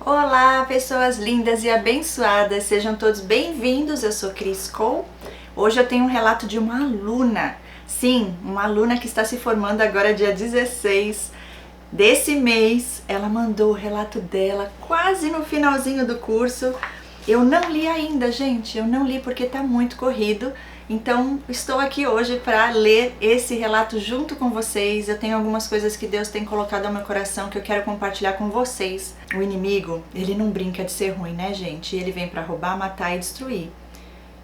Olá, pessoas lindas e abençoadas, sejam todos bem-vindos. Eu sou Cris Cole. Hoje eu tenho um relato de uma aluna. Sim, uma aluna que está se formando agora dia 16 desse mês. Ela mandou o relato dela quase no finalzinho do curso. Eu não li ainda, gente, eu não li porque tá muito corrido. Então, estou aqui hoje para ler esse relato junto com vocês. Eu tenho algumas coisas que Deus tem colocado ao meu coração que eu quero compartilhar com vocês. O inimigo, ele não brinca de ser ruim, né, gente? Ele vem para roubar, matar e destruir.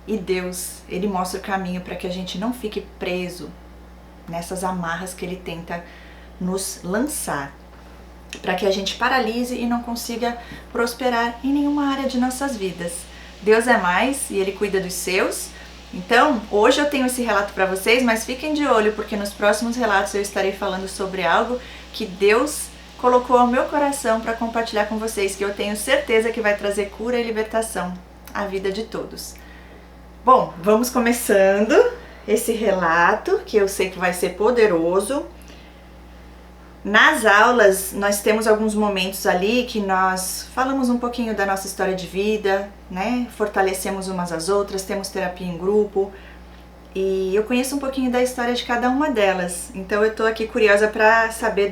E Deus, ele mostra o caminho para que a gente não fique preso nessas amarras que ele tenta nos lançar, para que a gente paralise e não consiga prosperar em nenhuma área de nossas vidas. Deus é mais e Ele cuida dos seus. Então, hoje eu tenho esse relato para vocês, mas fiquem de olho, porque nos próximos relatos eu estarei falando sobre algo que Deus colocou ao meu coração para compartilhar com vocês, que eu tenho certeza que vai trazer cura e libertação à vida de todos. Bom, vamos começando esse relato, que eu sei que vai ser poderoso. Nas aulas, nós temos alguns momentos ali que nós falamos um pouquinho da nossa história de vida, né? Fortalecemos umas às outras, temos terapia em grupo e eu conheço um pouquinho da história de cada uma delas. Então eu tô aqui curiosa para saber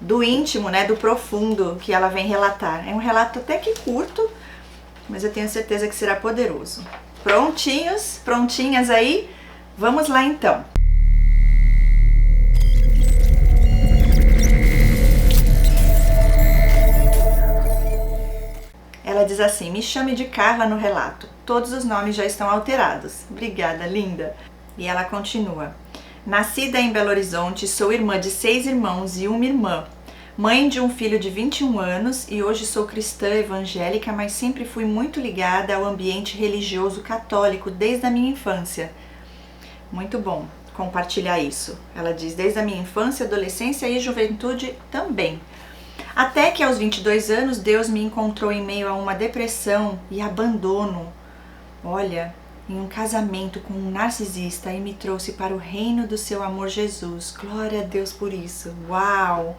do íntimo, né? Do profundo que ela vem relatar. É um relato até que curto, mas eu tenho certeza que será poderoso. Prontinhos? Prontinhas aí? Vamos lá então! Ela diz assim: me chame de Carla no relato. Todos os nomes já estão alterados. Obrigada, linda. E ela continua: nascida em Belo Horizonte, sou irmã de 6 irmãos e uma irmã. Mãe de um filho de 21 anos e hoje sou cristã evangélica, mas sempre fui muito ligada ao ambiente religioso católico desde a minha infância. Muito bom compartilhar isso. Ela diz: desde a minha infância, adolescência e juventude também. Até que aos 22 anos Deus me encontrou em meio a uma depressão e abandono. Olha, em um casamento com um narcisista e me trouxe para o reino do seu amor Jesus. Glória a Deus por isso. Uau!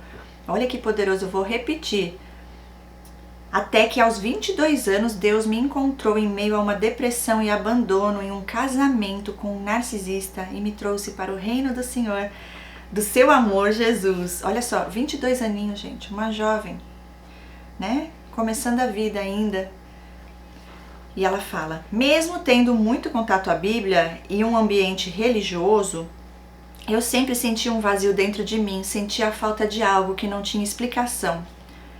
Olha que poderoso, eu vou repetir. Até que aos 22 anos Deus me encontrou em meio a uma depressão e abandono em um casamento com um narcisista e me trouxe para o reino do Senhor, do seu amor, Jesus. Olha só, 22 aninhos, gente, uma jovem, né? Começando a vida ainda. E ela fala: mesmo tendo muito contato à Bíblia e um ambiente religioso, eu sempre senti um vazio dentro de mim, sentia a falta de algo que não tinha explicação.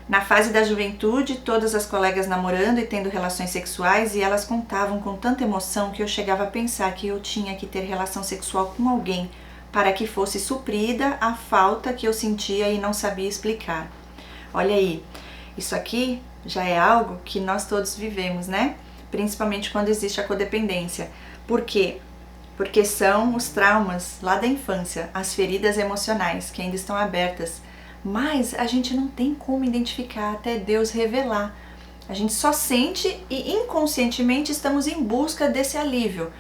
Na fase da juventude, todas as colegas namorando e tendo relações sexuais, e elas contavam com tanta emoção que eu chegava a pensar que eu tinha que ter relação sexual com alguém para que fosse suprida a falta que eu sentia e não sabia explicar. Olha aí, isso aqui já é algo que nós todos vivemos, né? Principalmente quando existe a codependência. Por quê? Porque são os traumas lá da infância, as feridas emocionais que ainda estão abertas, mas a gente não tem como identificar até Deus revelar. A gente só sente e inconscientemente estamos em busca desse alívio.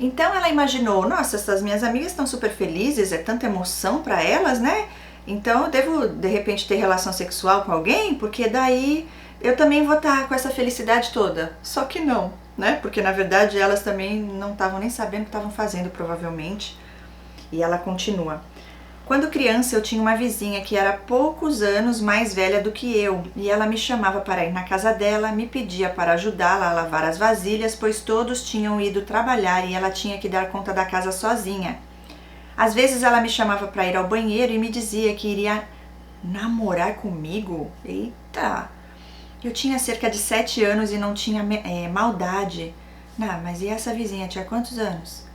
Então ela imaginou: nossa, essas minhas amigas estão super felizes, é tanta emoção para elas, né? Então eu devo de repente ter relação sexual com alguém, porque daí eu também vou estar com essa felicidade toda. Só que não, né? Porque na verdade elas também não estavam nem sabendo o que estavam fazendo, provavelmente. E ela continua: quando criança eu tinha uma vizinha que era poucos anos mais velha do que eu, e ela me chamava para ir na casa dela, me pedia para ajudá-la a lavar as vasilhas, pois todos tinham ido trabalhar e ela tinha que dar conta da casa sozinha. Às vezes ela me chamava para ir ao banheiro e me dizia que iria namorar comigo. Eita! Eu tinha cerca de 7 anos e não tinha maldade. Não, mas e essa vizinha tinha quantos anos?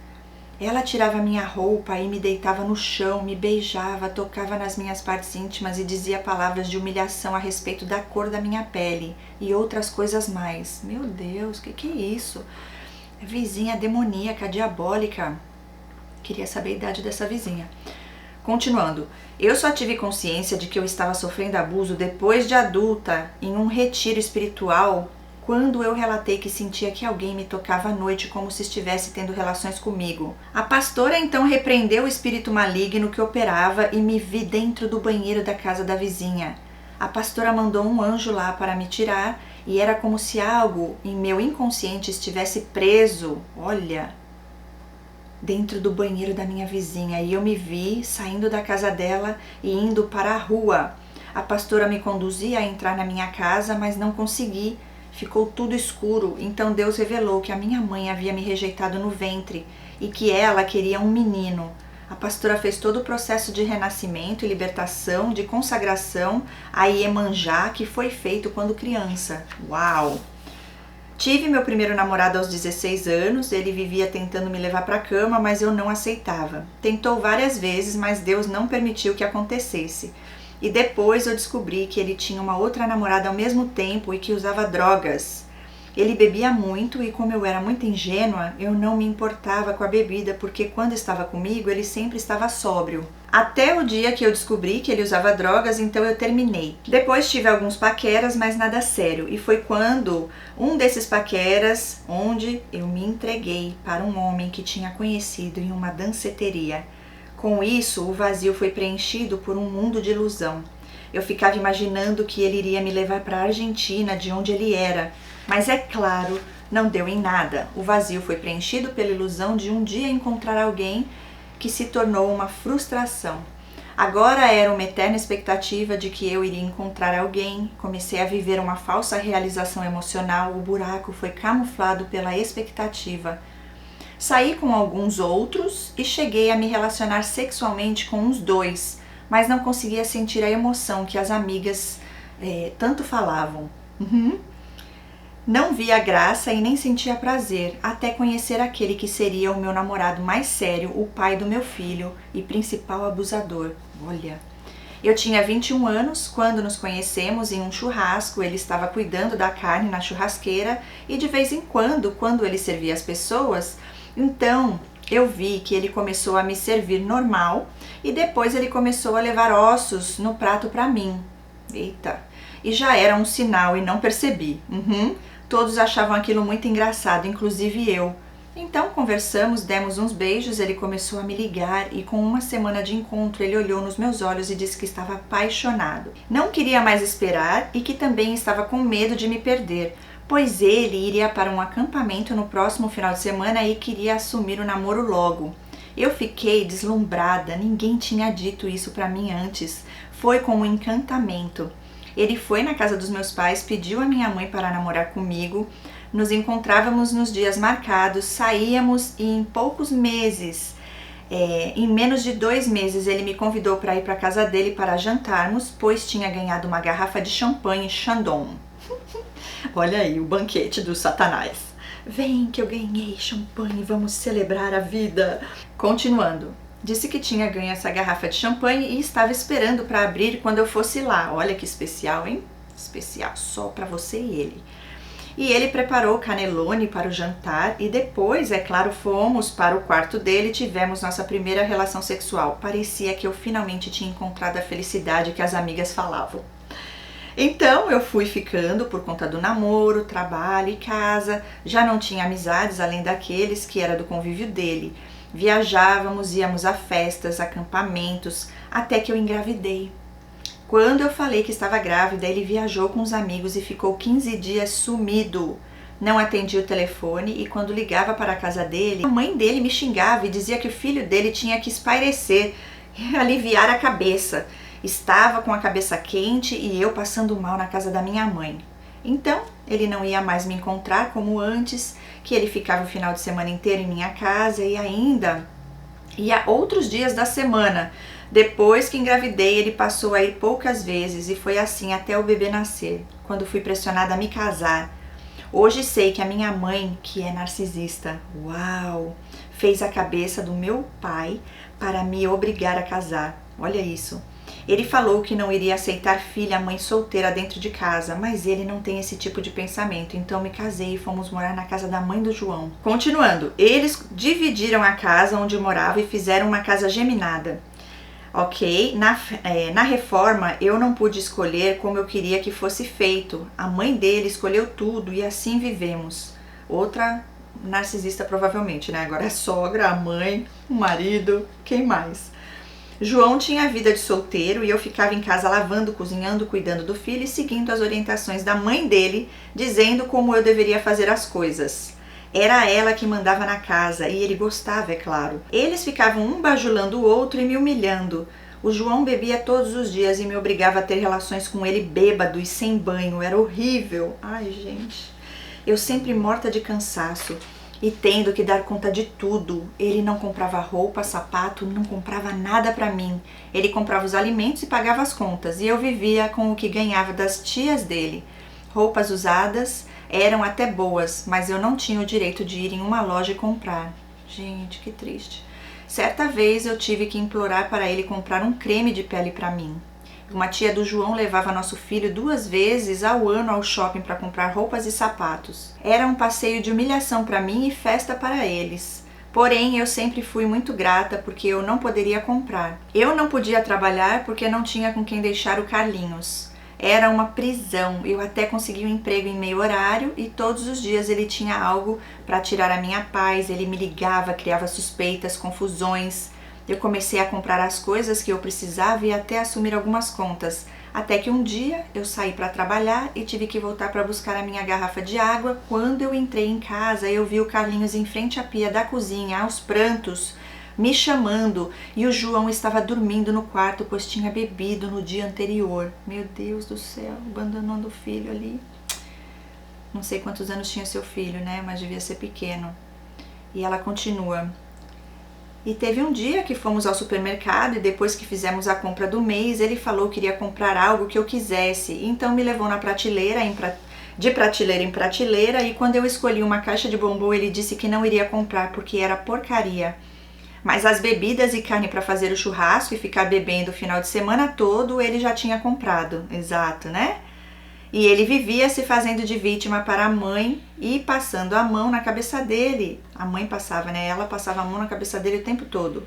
Ela tirava minha roupa e me deitava no chão, me beijava, tocava nas minhas partes íntimas e dizia palavras de humilhação a respeito da cor da minha pele e outras coisas mais. Meu Deus, que é isso? Vizinha demoníaca, diabólica. Queria saber a idade dessa vizinha. Continuando, eu só tive consciência de que eu estava sofrendo abuso depois de adulta, em um retiro espiritual, quando eu relatei que sentia que alguém me tocava à noite como se estivesse tendo relações comigo. A pastora então repreendeu o espírito maligno que operava e me vi dentro do banheiro da casa da vizinha. A pastora mandou um anjo lá para me tirar e era como se algo em meu inconsciente estivesse preso, olha, dentro do banheiro da minha vizinha. E eu me vi saindo da casa dela e indo para a rua. A pastora me conduzia a entrar na minha casa, mas não consegui. Ficou tudo escuro, então Deus revelou que a minha mãe havia me rejeitado no ventre e que ela queria um menino. A pastora fez todo o processo de renascimento e libertação, de consagração a Iemanjá, que foi feito quando criança. Uau! Tive meu primeiro namorado aos 16 anos, ele vivia tentando me levar para a cama, mas eu não aceitava. Tentou várias vezes, mas Deus não permitiu que acontecesse. E depois eu descobri que ele tinha uma outra namorada ao mesmo tempo e que usava drogas. Ele bebia muito e como eu era muito ingênua, eu não me importava com a bebida, porque quando estava comigo ele sempre estava sóbrio. Até o dia que eu descobri que ele usava drogas, então eu terminei. Depois tive alguns paqueras, mas nada sério. E foi quando um desses paqueras, onde eu me entreguei para um homem que tinha conhecido em uma danceteria. Com isso, o vazio foi preenchido por um mundo de ilusão. Eu ficava imaginando que ele iria me levar para a Argentina, de onde ele era. Mas é claro, não deu em nada. O vazio foi preenchido pela ilusão de um dia encontrar alguém que se tornou uma frustração. Agora era uma eterna expectativa de que eu iria encontrar alguém. Comecei a viver uma falsa realização emocional. O buraco foi camuflado pela expectativa. Saí com alguns outros e cheguei a me relacionar sexualmente com uns 2, mas não conseguia sentir a emoção que as amigas tanto falavam. Não via graça e nem sentia prazer, até conhecer aquele que seria o meu namorado mais sério, o pai do meu filho e principal abusador. Olha, eu tinha 21 anos quando nos conhecemos em um churrasco. Ele estava cuidando da carne na churrasqueira e de vez em quando ele servia as pessoas, então eu vi que ele começou a me servir normal e depois ele começou a levar ossos no prato para mim. Eita! E já era um sinal e não percebi. Todos achavam aquilo muito engraçado, inclusive eu. Então conversamos, demos uns beijos, ele começou a me ligar e com uma semana de encontro ele olhou nos meus olhos e disse que estava apaixonado. Não queria mais esperar e que também estava com medo de me perder, pois ele iria para um acampamento no próximo final de semana e queria assumir o namoro logo. Eu fiquei deslumbrada, ninguém tinha dito isso para mim antes. Foi como um encantamento. Ele foi na casa dos meus pais, pediu a minha mãe para namorar comigo, nos encontrávamos nos dias marcados, saíamos e em poucos meses, em menos de 2 meses, ele me convidou para ir para a casa dele para jantarmos, pois tinha ganhado uma garrafa de champanhe Chandon. Olha aí, o banquete do Satanás. Vem que eu ganhei champanhe, vamos celebrar a vida. Continuando. Disse que tinha ganho essa garrafa de champanhe e estava esperando para abrir quando eu fosse lá. Olha que especial, hein? Especial só para você e ele. E ele preparou cannelloni para o jantar e depois, é claro, fomos para o quarto dele e tivemos nossa primeira relação sexual. Parecia que eu finalmente tinha encontrado a felicidade que as amigas falavam. Então eu fui ficando por conta do namoro, trabalho e casa. Já não tinha amizades além daqueles que era do convívio dele. Viajávamos, íamos a festas, acampamentos, até que eu engravidei. Quando eu falei que estava grávida, ele viajou com os amigos e ficou 15 dias sumido. Não atendia o telefone e quando ligava para a casa dele, a mãe dele me xingava e dizia que o filho dele tinha que espairecer, aliviar a cabeça. Estava com a cabeça quente e eu passando mal na casa da minha mãe. Então, ele não ia mais me encontrar como antes, que ele ficava o final de semana inteiro em minha casa e ainda ia outros dias da semana. Depois que engravidei, ele passou a ir poucas vezes e foi assim até o bebê nascer, quando fui pressionada a me casar. Hoje sei que a minha mãe, que é narcisista, uau, fez a cabeça do meu pai para me obrigar a casar. Olha isso. Ele falou que não iria aceitar filha, mãe solteira dentro de casa, mas ele não tem esse tipo de pensamento, então me casei e fomos morar na casa da mãe do João. Continuando, eles dividiram a casa onde morava e fizeram uma casa geminada. Ok, na reforma eu não pude escolher como eu queria que fosse feito, a mãe dele escolheu tudo e assim vivemos. Outra narcisista provavelmente, né? Agora é a sogra, a mãe, o marido, quem mais? João tinha a vida de solteiro e eu ficava em casa lavando, cozinhando, cuidando do filho e seguindo as orientações da mãe dele, dizendo como eu deveria fazer as coisas. Era ela que mandava na casa e ele gostava, é claro. Eles ficavam um bajulando o outro e me humilhando. O João bebia todos os dias e me obrigava a ter relações com ele bêbado e sem banho. Era horrível. Ai, gente. Eu sempre morta de cansaço e tendo que dar conta de tudo. Ele não comprava roupa, sapato, não comprava nada pra mim. Ele comprava os alimentos e pagava as contas. E eu vivia com o que ganhava das tias dele. Roupas usadas eram até boas, mas eu não tinha o direito de ir em uma loja e comprar. Gente, que triste. Certa vez eu tive que implorar para ele comprar um creme de pele para mim. Uma tia do João levava nosso filho 2 vezes ao ano ao shopping para comprar roupas e sapatos. Era um passeio de humilhação para mim e festa para eles. Porém, eu sempre fui muito grata porque eu não poderia comprar. Eu não podia trabalhar porque não tinha com quem deixar o Carlinhos. Era uma prisão. Eu até consegui um emprego em meio horário e todos os dias ele tinha algo para tirar a minha paz. Ele me ligava, criava suspeitas, confusões. Eu comecei a comprar as coisas que eu precisava e até assumir algumas contas. Até que um dia eu saí para trabalhar e tive que voltar para buscar a minha garrafa de água. Quando eu entrei em casa, eu vi o Carlinhos em frente à pia da cozinha, aos prantos, me chamando, e o João estava dormindo no quarto, pois tinha bebido no dia anterior. Meu Deus do céu, abandonando o filho ali. Não sei quantos anos tinha seu filho, né? Mas devia ser pequeno. E ela continua. E teve um dia que fomos ao supermercado e depois que fizemos a compra do mês, ele falou que iria comprar algo que eu quisesse. Então me levou na prateleira, de prateleira em prateleira, e quando eu escolhi uma caixa de bombom, ele disse que não iria comprar porque era porcaria. Mas as bebidas e carne para fazer o churrasco e ficar bebendo o final de semana todo, ele já tinha comprado. Exato, né? E ele vivia se fazendo de vítima para a mãe e passando a mão na cabeça dele. A mãe passava, né? Ela passava a mão na cabeça dele o tempo todo.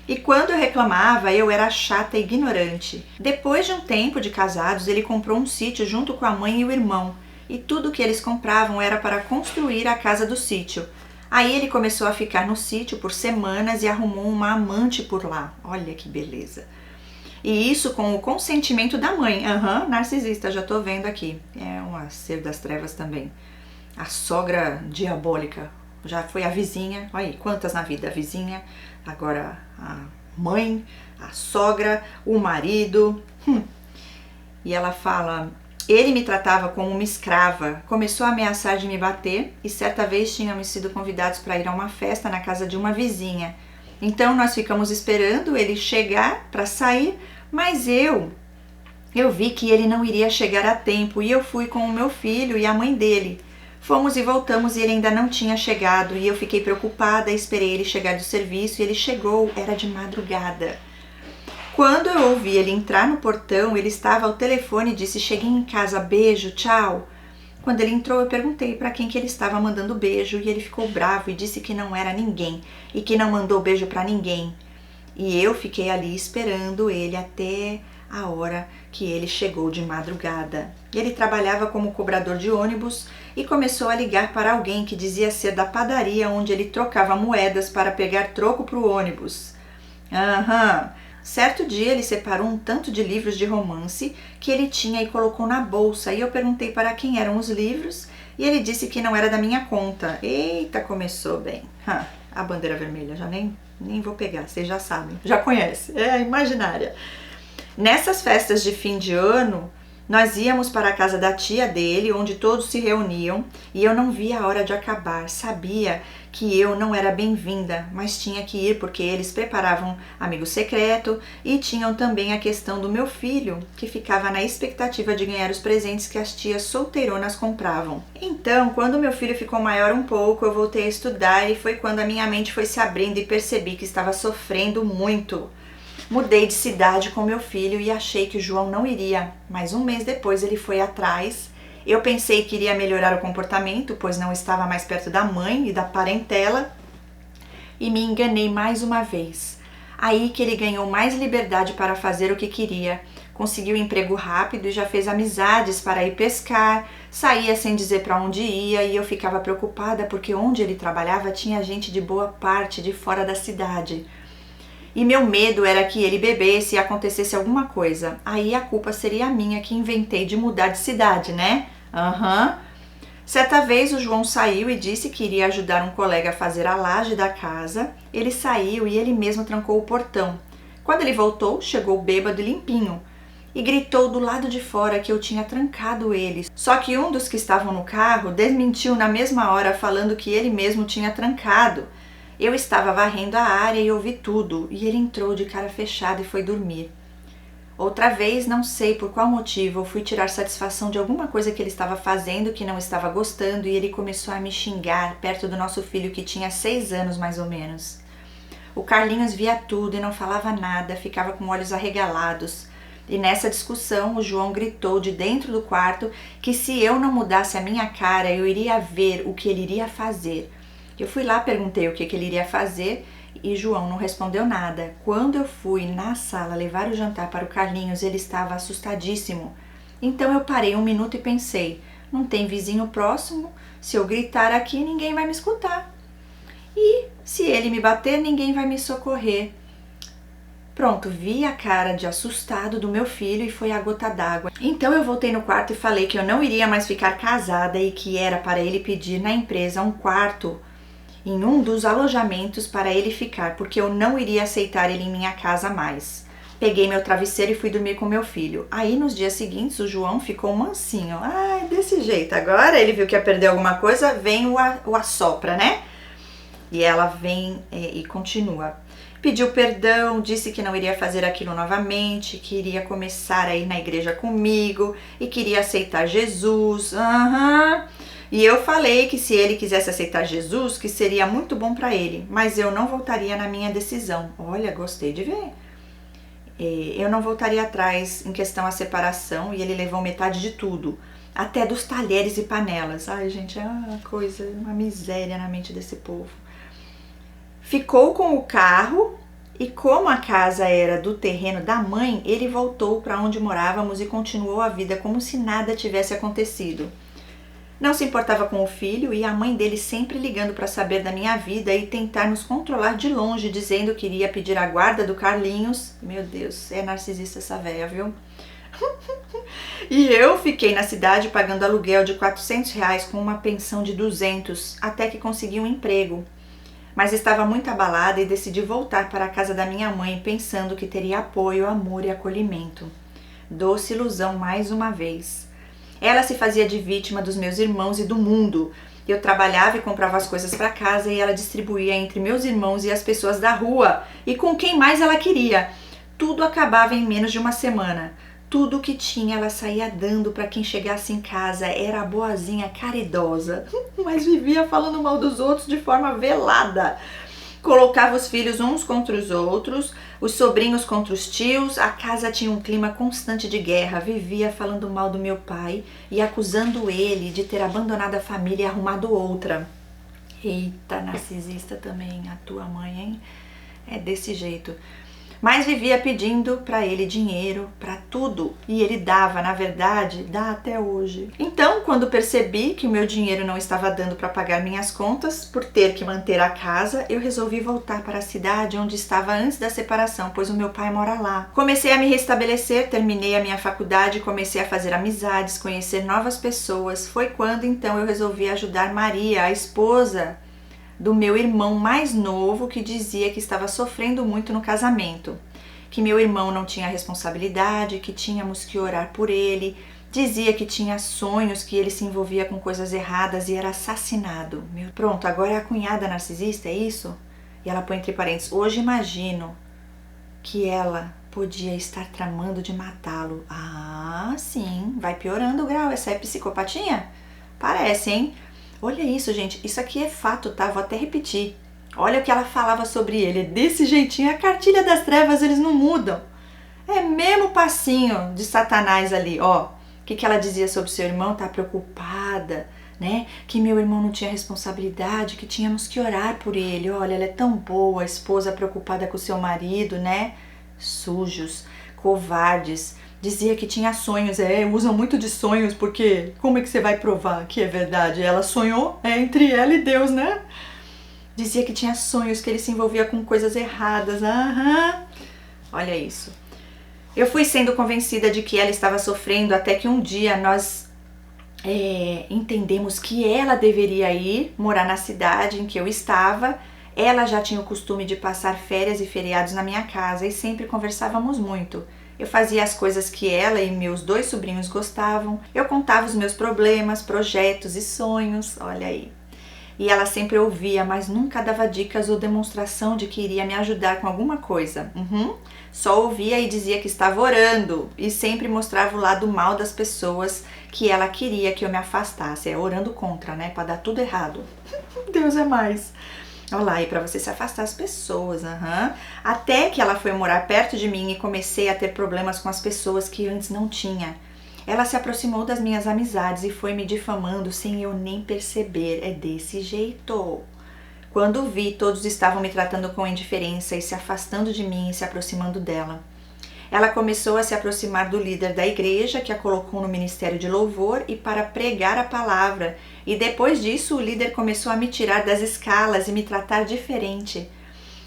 E quando eu reclamava, eu era chata e ignorante. Depois de um tempo de casados, ele comprou um sítio junto com a mãe e o irmão. E tudo que eles compravam era para construir a casa do sítio. Aí ele começou a ficar no sítio por semanas e arrumou uma amante por lá. Olha que beleza. E isso com o consentimento da mãe. Narcisista, já tô vendo aqui. É um ser das trevas também. A sogra diabólica. Já foi a vizinha. Olha aí, quantas na vida? A vizinha, agora a mãe, a sogra, o marido. E ela fala... Ele me tratava como uma escrava, começou a ameaçar de me bater e certa vez tínhamos sido convidados para ir a uma festa na casa de uma vizinha. Então nós ficamos esperando ele chegar para sair, mas eu vi que ele não iria chegar a tempo e eu fui com o meu filho e a mãe dele. Fomos e voltamos e ele ainda não tinha chegado e eu fiquei preocupada, esperei ele chegar do serviço e ele chegou, era de madrugada. Quando eu ouvi ele entrar no portão, ele estava ao telefone e disse: cheguei em casa, beijo, tchau. Quando ele entrou, eu perguntei para quem que ele estava mandando beijo e ele ficou bravo e disse que não era ninguém e que não mandou beijo para ninguém. E eu fiquei ali esperando ele até a hora que ele chegou de madrugada. Ele trabalhava como cobrador de ônibus e começou a ligar para alguém que dizia ser da padaria onde ele trocava moedas para pegar troco para o ônibus. Certo dia ele separou um tanto de livros de romance que ele tinha e colocou na bolsa e eu perguntei para quem eram os livros e ele disse que não era da minha conta. Eita, começou bem. A bandeira vermelha, já nem vou pegar, vocês já sabem, já conhecem, é a imaginária. Nessas festas de fim de ano, nós íamos para a casa da tia dele, onde todos se reuniam, e eu não via a hora de acabar. Sabia que eu não era bem-vinda, mas tinha que ir porque eles preparavam amigo secreto e tinham também a questão do meu filho, que ficava na expectativa de ganhar os presentes que as tias solteironas compravam. Então, quando meu filho ficou maior um pouco, eu voltei a estudar e foi quando a minha mente foi se abrindo e percebi que estava sofrendo muito. Mudei de cidade com meu filho e achei que o João não iria, mas um mês depois ele foi atrás. Eu pensei que iria melhorar o comportamento, pois não estava mais perto da mãe e da parentela, e me enganei mais uma vez. Aí que ele ganhou mais liberdade para fazer o que queria, conseguiu emprego rápido e já fez amizades para ir pescar, saía sem dizer para onde ia e eu ficava preocupada porque onde ele trabalhava tinha gente de boa parte de fora da cidade. E meu medo era que ele bebesse e acontecesse alguma coisa. Aí a culpa seria minha que inventei de mudar de cidade, né? Aham. Certa vez o João saiu e disse que iria ajudar um colega a fazer a laje da casa. Ele saiu e ele mesmo trancou o portão. Quando ele voltou, chegou bêbado e limpinho e gritou do lado de fora que eu tinha trancado ele. Só que um dos que estavam no carro desmentiu na mesma hora, falando que ele mesmo tinha trancado. Eu estava varrendo a área e ouvi tudo, e ele entrou de cara fechada e foi dormir. Outra vez, não sei por qual motivo, eu fui tirar satisfação de alguma coisa que ele estava fazendo que não estava gostando e ele começou a me xingar perto do nosso filho que tinha 6 anos mais ou menos. O Carlinhos via tudo e não falava nada, ficava com olhos arregalados. E nessa discussão, o João gritou de dentro do quarto que se eu não mudasse a minha cara, eu iria ver o que ele iria fazer. Eu fui lá, perguntei o que ele iria fazer e João não respondeu nada. Quando eu fui na sala levar o jantar para o Carlinhos, ele estava assustadíssimo. Então eu parei 1 minuto e pensei, não tem vizinho próximo, se eu gritar aqui ninguém vai me escutar. E se ele me bater, ninguém vai me socorrer. Pronto, vi a cara de assustado do meu filho e foi a gota d'água. Então eu voltei no quarto e falei que eu não iria mais ficar casada e que era para ele pedir na empresa um quarto em um dos alojamentos para ele ficar, porque eu não iria aceitar ele em minha casa mais. Peguei meu travesseiro e fui dormir com meu filho. Aí nos dias seguintes o João ficou mansinho. Ai, desse jeito. Agora ele viu que ia perder alguma coisa, vem o assopra, né? E ela vem e continua. Pediu perdão, disse que não iria fazer aquilo novamente, que iria começar a ir na igreja comigo e queria aceitar Jesus. E eu falei que se ele quisesse aceitar Jesus, que seria muito bom para ele, mas eu não voltaria na minha decisão. Olha, gostei de ver. Eu não voltaria atrás em questão à separação e ele levou metade de tudo, até dos talheres e panelas. Ai, gente, é uma coisa, uma miséria na mente desse povo. Ficou com o carro e como a casa era do terreno da mãe, ele voltou para onde morávamos e continuou a vida como se nada tivesse acontecido. Não se importava com o filho e a mãe dele sempre ligando para saber da minha vida e tentar nos controlar de longe, dizendo que iria pedir a guarda do Carlinhos. Meu Deus, é narcisista essa véia, viu? E eu fiquei na cidade pagando aluguel de R$400 com uma pensão de 200, até que consegui um emprego. Mas estava muito abalada e decidi voltar para a casa da minha mãe, pensando que teria apoio, amor e acolhimento. Doce ilusão mais uma vez. Ela se fazia de vítima dos meus irmãos e do mundo. Eu trabalhava e comprava as coisas para casa e ela distribuía entre meus irmãos e as pessoas da rua e com quem mais ela queria. Tudo acabava em menos de uma semana. Tudo que tinha ela saía dando para quem chegasse em casa. Era a boazinha caridosa, mas vivia falando mal dos outros de forma velada. Colocava os filhos uns contra os outros, os sobrinhos contra os tios. A casa tinha um clima constante de guerra. Vivia falando mal do meu pai e acusando ele de ter abandonado a família e arrumado outra. Eita, narcisista também, a tua mãe, hein? É desse jeito. Mas vivia pedindo para ele dinheiro, para tudo, e ele dava, na verdade, dá até hoje. Então, quando percebi que o meu dinheiro não estava dando para pagar minhas contas, por ter que manter a casa, eu resolvi voltar para a cidade onde estava antes da separação, pois o meu pai mora lá. Comecei a me restabelecer, terminei a minha faculdade, comecei a fazer amizades, conhecer novas pessoas. Foi quando, então, eu resolvi ajudar Maria, a esposa do meu irmão mais novo, que dizia que estava sofrendo muito no casamento, que meu irmão não tinha responsabilidade, que tínhamos que orar por ele, dizia que tinha sonhos, que ele se envolvia com coisas erradas e era assassinado. Pronto, agora é a cunhada narcisista, é isso? E ela põe entre parênteses, hoje imagino que ela podia estar tramando de matá-lo. Ah, sim, vai piorando o grau, essa é psicopatia? Parece, hein? Olha isso, gente, isso aqui é fato, tá? Vou até repetir. Olha o que ela falava sobre ele, é desse jeitinho, a cartilha das trevas, eles não mudam. É mesmo passinho de Satanás ali, ó. O que ela dizia sobre seu irmão? Tá preocupada, né? Que meu irmão não tinha responsabilidade, que tínhamos que orar por ele. Olha, ela é tão boa, a esposa preocupada com o seu marido, né? Sujos, covardes. Dizia que tinha sonhos, usam muito de sonhos, porque como é que você vai provar que é verdade? Ela sonhou, entre ela e Deus, né? Dizia que tinha sonhos, que ele se envolvia com coisas erradas. Aham. Olha isso. Eu fui sendo convencida de que ela estava sofrendo até que um dia nós entendemos que ela deveria ir morar na cidade em que eu estava. Ela já tinha o costume de passar férias e feriados na minha casa e sempre conversávamos muito. Eu fazia as coisas que ela e meus 2 sobrinhos gostavam. Eu contava os meus problemas, projetos e sonhos. Olha aí. E ela sempre ouvia, mas nunca dava dicas ou demonstração de que iria me ajudar com alguma coisa. Só ouvia e dizia que estava orando e sempre mostrava o lado mal das pessoas que ela queria que eu me afastasse. Orando contra, né? Para dar tudo errado. Deus é mais. Olha lá, e para você se afastar das pessoas. Até que ela foi morar perto de mim e comecei a ter problemas com as pessoas que antes não tinha. Ela se aproximou das minhas amizades e foi me difamando sem eu nem perceber. É desse jeito. Quando vi, todos estavam me tratando com indiferença e se afastando de mim e se aproximando dela. Ela começou a se aproximar do líder da igreja, que a colocou no ministério de louvor e para pregar a palavra. E depois disso, o líder começou a me tirar das escalas e me tratar diferente.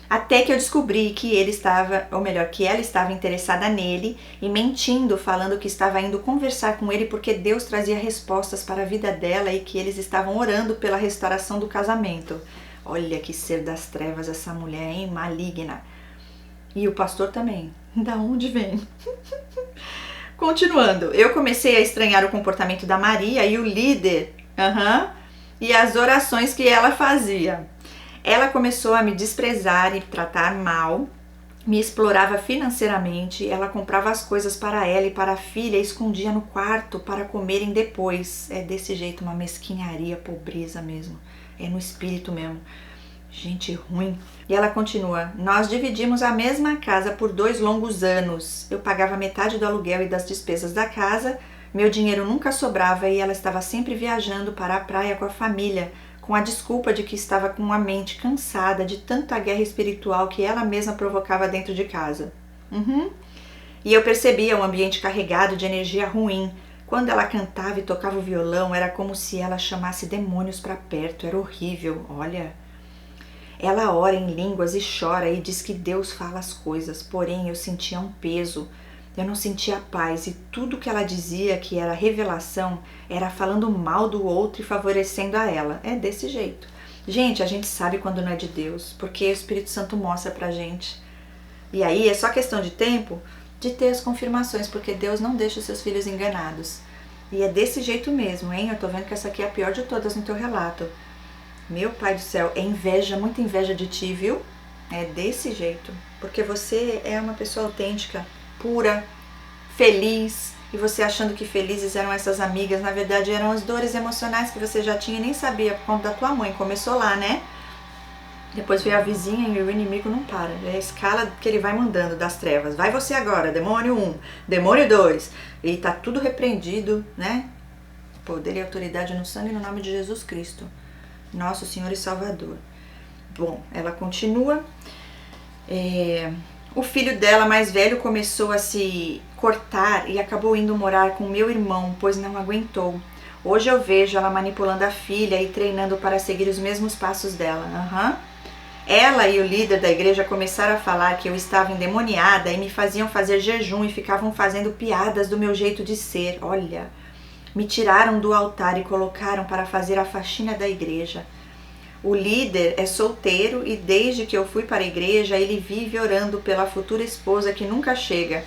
Até que eu descobri que que ela estava interessada nele e mentindo, falando que estava indo conversar com ele porque Deus trazia respostas para a vida dela e que eles estavam orando pela restauração do casamento. Olha que ser das trevas essa mulher, hein? Maligna. E o pastor também. Da onde vem? Continuando, eu comecei a estranhar o comportamento da Maria e o líder, e as orações que ela fazia. Ela começou a me desprezar e tratar mal, me explorava financeiramente, ela comprava as coisas para ela e para a filha e escondia no quarto para comerem depois. É desse jeito, uma mesquinharia, pobreza mesmo. É no espírito mesmo. Gente ruim. E ela continua: nós dividimos a mesma casa por 2 longos anos. Eu pagava metade do aluguel e das despesas da casa. Meu dinheiro nunca sobrava e ela estava sempre viajando para a praia com a família, com a desculpa de que estava com a mente cansada de tanta guerra espiritual que ela mesma provocava dentro de casa. E eu percebia um ambiente carregado de energia ruim. Quando ela cantava e tocava o violão, era como se ela chamasse demônios para perto. Era horrível, olha. Ela ora em línguas e chora e diz que Deus fala as coisas, porém eu sentia um peso. Eu não sentia paz e tudo que ela dizia que era revelação era falando mal do outro e favorecendo a ela. É desse jeito. Gente, a gente sabe quando não é de Deus, porque o Espírito Santo mostra pra gente. E aí é só questão de tempo de ter as confirmações, porque Deus não deixa os seus filhos enganados. E é desse jeito mesmo, hein? Eu tô vendo que essa aqui é a pior de todas no teu relato. Meu pai do céu, é inveja, muita inveja de ti, viu? É desse jeito, porque você é uma pessoa autêntica, pura, feliz, e você achando que felizes eram essas amigas, na verdade eram as dores emocionais que você já tinha e nem sabia por conta da tua mãe. Começou lá, né? Depois veio a vizinha e o inimigo não para. É a escala que ele vai mandando das trevas. Vai você agora, demônio 1, demônio 2. E tá tudo repreendido, né? Poder e autoridade no sangue e no nome de Jesus Cristo, nosso Senhor e Salvador. Bom, ela continua. O filho dela mais velho começou a se cortar e acabou indo morar com meu irmão, pois não aguentou. Hoje eu vejo ela manipulando a filha e treinando para seguir os mesmos passos dela. Ela e o líder da igreja começaram a falar que eu estava endemoniada e me faziam fazer jejum e ficavam fazendo piadas do meu jeito de ser. Olha, me tiraram do altar e colocaram para fazer a faxina da igreja. O líder é solteiro e desde que eu fui para a igreja ele vive orando pela futura esposa que nunca chega.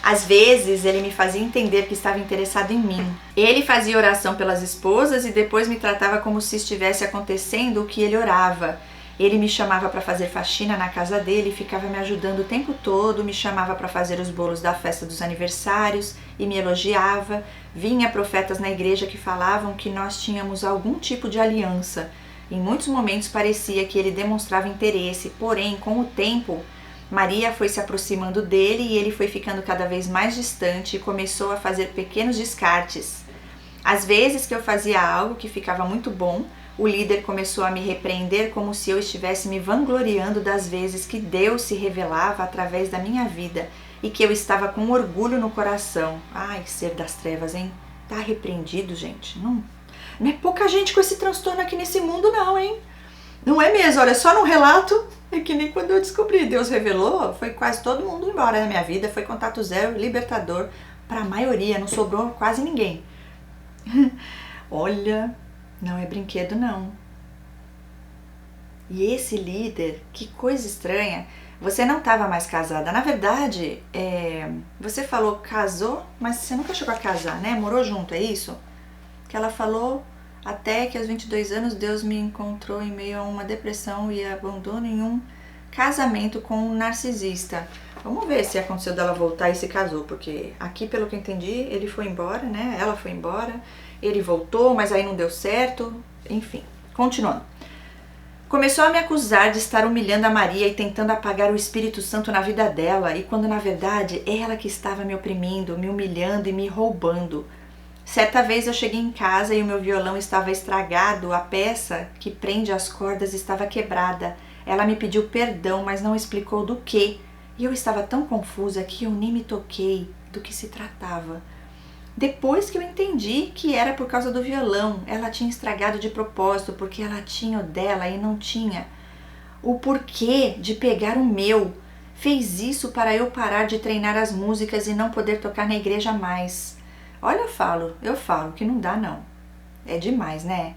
Às vezes ele me fazia entender que estava interessado em mim. Ele fazia oração pelas esposas e depois me tratava como se estivesse acontecendo o que ele orava. Ele me chamava para fazer faxina na casa dele e ficava me ajudando o tempo todo, me chamava para fazer os bolos da festa dos aniversários e me elogiava. Vinha profetas na igreja que falavam que nós tínhamos algum tipo de aliança. Em muitos momentos parecia que ele demonstrava interesse, porém, com o tempo, Maria foi se aproximando dele e ele foi ficando cada vez mais distante e começou a fazer pequenos descartes. Às vezes que eu fazia algo que ficava muito bom, o líder começou a me repreender como se eu estivesse me vangloriando das vezes que Deus se revelava através da minha vida e que eu estava com orgulho no coração. Ai, ser das trevas, hein? Tá repreendido, gente. Não é pouca gente com esse transtorno aqui nesse mundo não, hein? Não é mesmo? Olha, só no relato é que nem quando eu descobri. Deus revelou, foi quase todo mundo embora da minha vida. Foi contato zero, libertador para a maioria, não sobrou quase ninguém. Olha, não é brinquedo não. E esse líder, que coisa estranha, você não estava mais casada. Na verdade, você falou casou, mas você nunca chegou a casar, né? Morou junto, é isso? Que ela falou, até que aos 22 anos Deus me encontrou em meio a uma depressão e abandono em um casamento com um narcisista. Vamos ver se aconteceu dela voltar e se casou, porque aqui, pelo que eu entendi, ele foi embora, né? Ela foi embora, ele voltou, mas aí não deu certo. Enfim, continuando. Começou a me acusar de estar humilhando a Maria e tentando apagar o Espírito Santo na vida dela, e quando na verdade ela que estava me oprimindo, me humilhando e me roubando. Certa vez eu cheguei em casa e o meu violão estava estragado, a peça que prende as cordas estava quebrada. Ela me pediu perdão, mas não explicou do que, e eu estava tão confusa que eu nem me toquei do que se tratava. Depois que eu entendi que era por causa do violão, ela tinha estragado de propósito, porque ela tinha o dela e não tinha. O porquê de pegar o meu fez isso para eu parar de treinar as músicas e não poder tocar na igreja mais. Olha, eu falo que não dá não. É demais, né?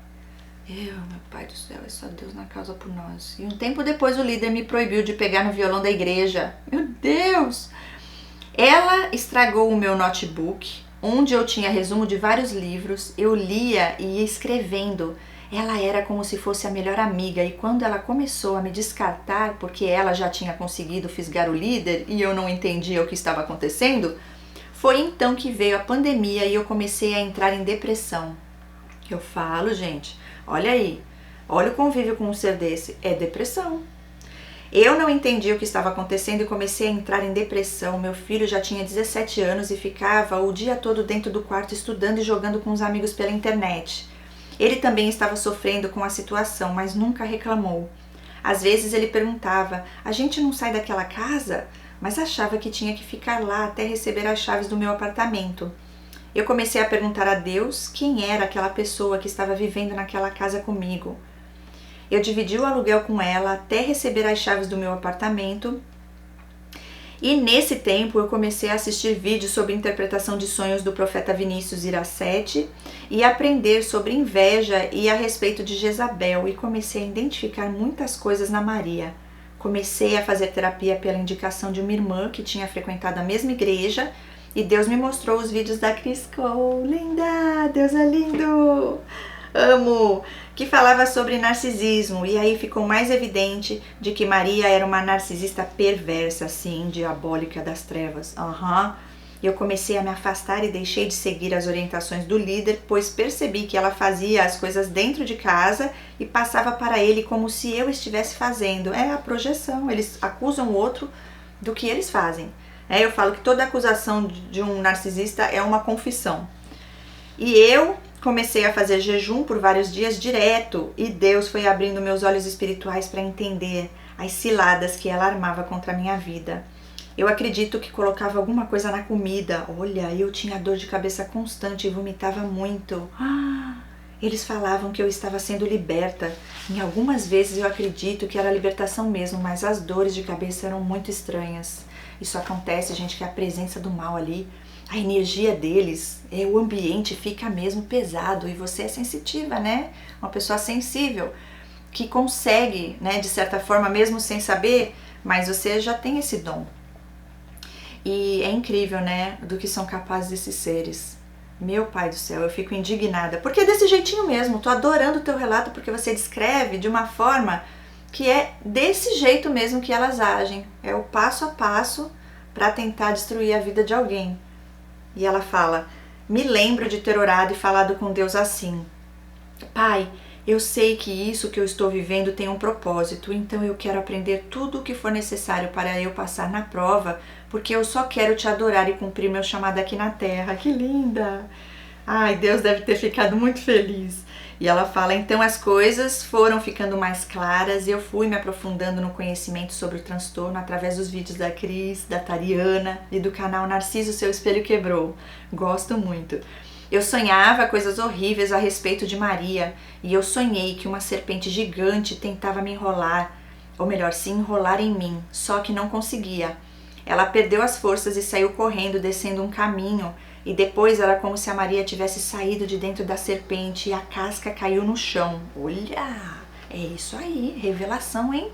Meu pai do céu, é só Deus na causa por nós. E um tempo depois o líder me proibiu de pegar no violão da igreja. Meu Deus! Ela estragou o meu notebook, onde eu tinha resumo de vários livros, eu lia e ia escrevendo. Ela era como se fosse a melhor amiga, e quando ela começou a me descartar porque ela já tinha conseguido fisgar o líder e eu não entendia o que estava acontecendo, foi então que veio a pandemia e eu comecei a entrar em depressão. Eu falo, gente, olha aí, olha o convívio com um ser desse, é depressão. Eu não entendi o que estava acontecendo e comecei a entrar em depressão. Meu filho já tinha 17 anos e ficava o dia todo dentro do quarto estudando e jogando com os amigos pela internet. Ele também estava sofrendo com a situação, mas nunca reclamou. Às vezes ele perguntava, a gente não sai daquela casa? Mas achava que tinha que ficar lá até receber as chaves do meu apartamento. Eu comecei a perguntar a Deus quem era aquela pessoa que estava vivendo naquela casa comigo. Eu dividi o aluguel com ela até receber as chaves do meu apartamento. E nesse tempo eu comecei a assistir vídeos sobre interpretação de sonhos do profeta Vinícius Iracete e aprender sobre inveja e a respeito de Jezabel, e comecei a identificar muitas coisas na Maria. Comecei a fazer terapia pela indicação de uma irmã que tinha frequentado a mesma igreja, e Deus me mostrou os vídeos da Cris Cole. Linda! Deus é lindo! Amo! Que falava sobre narcisismo, e aí ficou mais evidente de que Maria era uma narcisista perversa, assim, diabólica das trevas. Eu comecei a me afastar e deixei de seguir as orientações do líder, pois percebi que ela fazia as coisas dentro de casa e passava para ele como se eu estivesse fazendo. É a projeção, eles acusam o outro do que eles fazem. Eu falo que toda acusação de um narcisista é uma confissão. E eu comecei a fazer jejum por vários dias direto, e Deus foi abrindo meus olhos espirituais para entender as ciladas que ela armava contra a minha vida. Eu acredito que colocava alguma coisa na comida. Olha, eu tinha dor de cabeça constante e vomitava muito. Eles falavam que eu estava sendo liberta. Em algumas vezes eu acredito que era libertação mesmo, mas as dores de cabeça eram muito estranhas. Isso acontece, gente, que a presença do mal ali, a energia deles, o ambiente fica mesmo pesado, e você é sensitiva, né? Uma pessoa sensível, que consegue, né, de certa forma, mesmo sem saber, mas você já tem esse dom. E é incrível, né, do que são capazes esses seres. Meu pai do céu, eu fico indignada, porque é desse jeitinho mesmo. Tô adorando o teu relato, porque você descreve de uma forma que é desse jeito mesmo que elas agem. É o passo a passo para tentar destruir a vida de alguém. E ela fala, me lembro de ter orado e falado com Deus assim: Pai, eu sei que isso que eu estou vivendo tem um propósito, então eu quero aprender tudo o que for necessário para eu passar na prova, porque eu só quero te adorar e cumprir meu chamado aqui na terra. Que linda! Ai, Deus deve ter ficado muito feliz. E ela fala, então as coisas foram ficando mais claras e eu fui me aprofundando no conhecimento sobre o transtorno através dos vídeos da Cris, da Tariana e do canal Narciso Seu Espelho Quebrou. Gosto muito. Eu sonhava coisas horríveis a respeito de Maria, e eu sonhei que uma serpente gigante tentava me enrolar, ou melhor, se enrolar em mim, só que não conseguia. Ela perdeu as forças e saiu correndo, descendo um caminho, e depois era como se a Maria tivesse saído de dentro da serpente e a casca caiu no chão. Olha, é isso aí, revelação, hein?